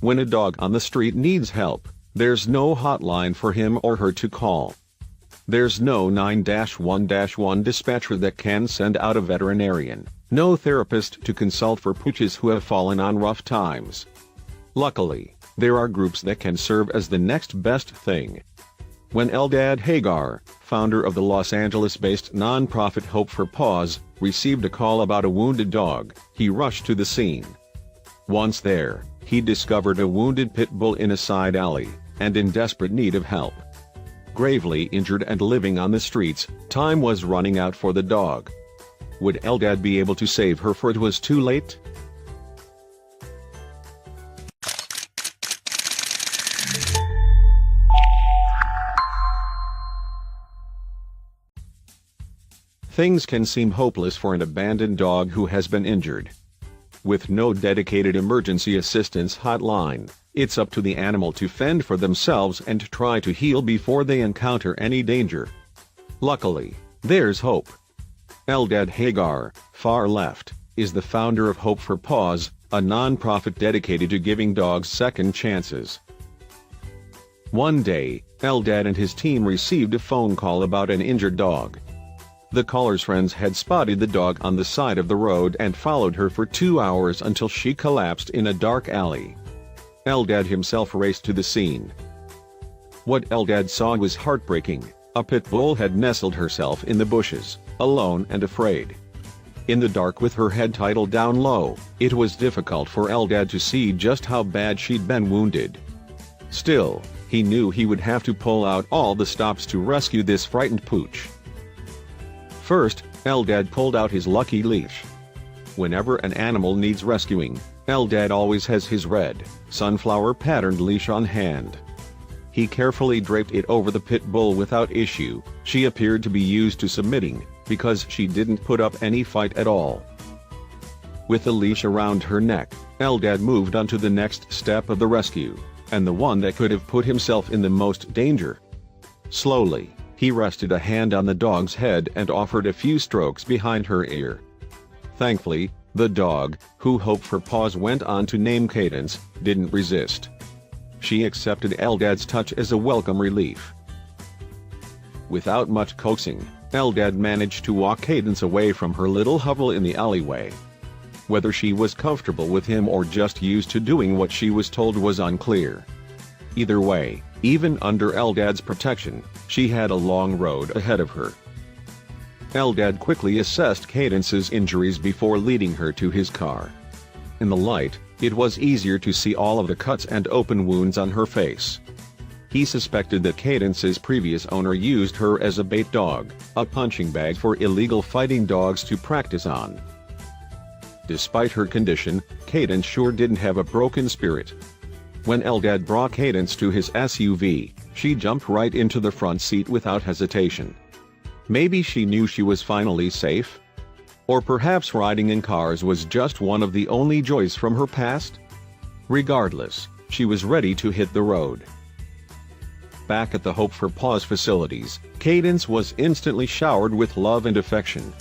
When a dog on the street needs help, there's no hotline for him or her to call. There's no 9-1-1 dispatcher that can send out a veterinarian, no therapist to consult for pooches who have fallen on rough times. Luckily, there are groups that can serve as the next best thing. When Eldad Hagar, founder of the Los Angeles-based nonprofit Hope for Paws, received a call about a wounded dog, he rushed to the scene. Once there, he discovered a wounded pit bull in a side alley, and in desperate need of help. Gravely injured and living on the streets, time was running out for the dog. Would Eldad be able to save her, for it was too late? Things can seem hopeless for an abandoned dog who has been injured. With no dedicated emergency assistance hotline, it's up to the animal to fend for themselves and try to heal before they encounter any danger. Luckily, there's hope. Eldad Hagar, far left, is the founder of Hope for Paws, a nonprofit dedicated to giving dogs second chances. One day, Eldad and his team received a phone call about an injured dog. The caller's friends had spotted the dog on the side of the road and followed her for 2 hours until she collapsed in a dark alley. Eldad himself raced to the scene. What Eldad saw was heartbreaking. A pit bull had nestled herself in the bushes, alone and afraid. In the dark with her head titled down low, it was difficult for Eldad to see just how bad she'd been wounded. Still, he knew he would have to pull out all the stops to rescue this frightened pooch. First, Eldad pulled out his lucky leash. Whenever an animal needs rescuing, Eldad always has his red, sunflower-patterned leash on hand. He carefully draped it over the pit bull without issue. She appeared to be used to submitting, because she didn't put up any fight at all. With the leash around her neck, Eldad moved on to the next step of the rescue, and the one that could have put himself in the most danger. Slowly, he rested a hand on the dog's head and offered a few strokes behind her ear. Thankfully, the dog, who Hope for Paws went on to name Cadence, didn't resist. She accepted Eldad's touch as a welcome relief. Without much coaxing, Eldad managed to walk Cadence away from her little hovel in the alleyway. Whether she was comfortable with him or just used to doing what she was told was unclear. Either way, even under Eldad's protection, she had a long road ahead of her. Eldad quickly assessed Cadence's injuries before leading her to his car. In the light, it was easier to see all of the cuts and open wounds on her face. He suspected that Cadence's previous owner used her as a bait dog, a punching bag for illegal fighting dogs to practice on. Despite her condition, Cadence sure didn't have a broken spirit. When Eldad brought Cadence to his SUV, she jumped right into the front seat without hesitation. Maybe she knew she was finally safe? Or perhaps riding in cars was just one of the only joys from her past? Regardless, she was ready to hit the road. Back at the Hope for Paws facilities, Cadence was instantly showered with love and affection.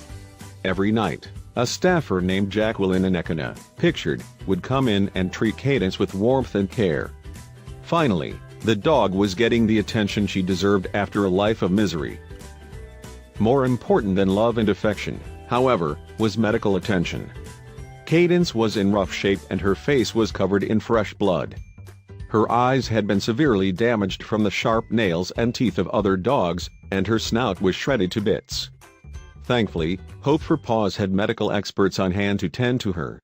Every night, a staffer named Jacqueline Anekina, pictured, would come in and treat Cadence with warmth and care. Finally, the dog was getting the attention she deserved after a life of misery. More important than love and affection, however, was medical attention. Cadence was in rough shape and her face was covered in fresh blood. Her eyes had been severely damaged from the sharp nails and teeth of other dogs, and her snout was shredded to bits. Thankfully, Hope for Paws had medical experts on hand to tend to her.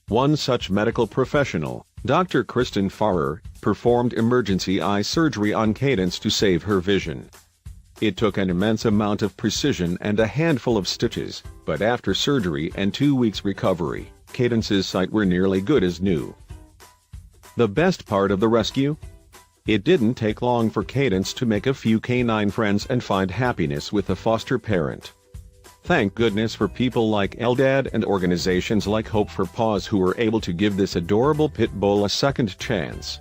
One such medical professional, Dr. Kristen Farrer, performed emergency eye surgery on Cadence to save her vision. It took an immense amount of precision and a handful of stitches, but after surgery and 2 weeks recovery, Cadence's sight were nearly good as new. The best part of the rescue? It didn't take long for Cadence to make a few canine friends and find happiness with a foster parent. Thank goodness for people like Eldad and organizations like Hope for Paws who were able to give this adorable pit bull a second chance.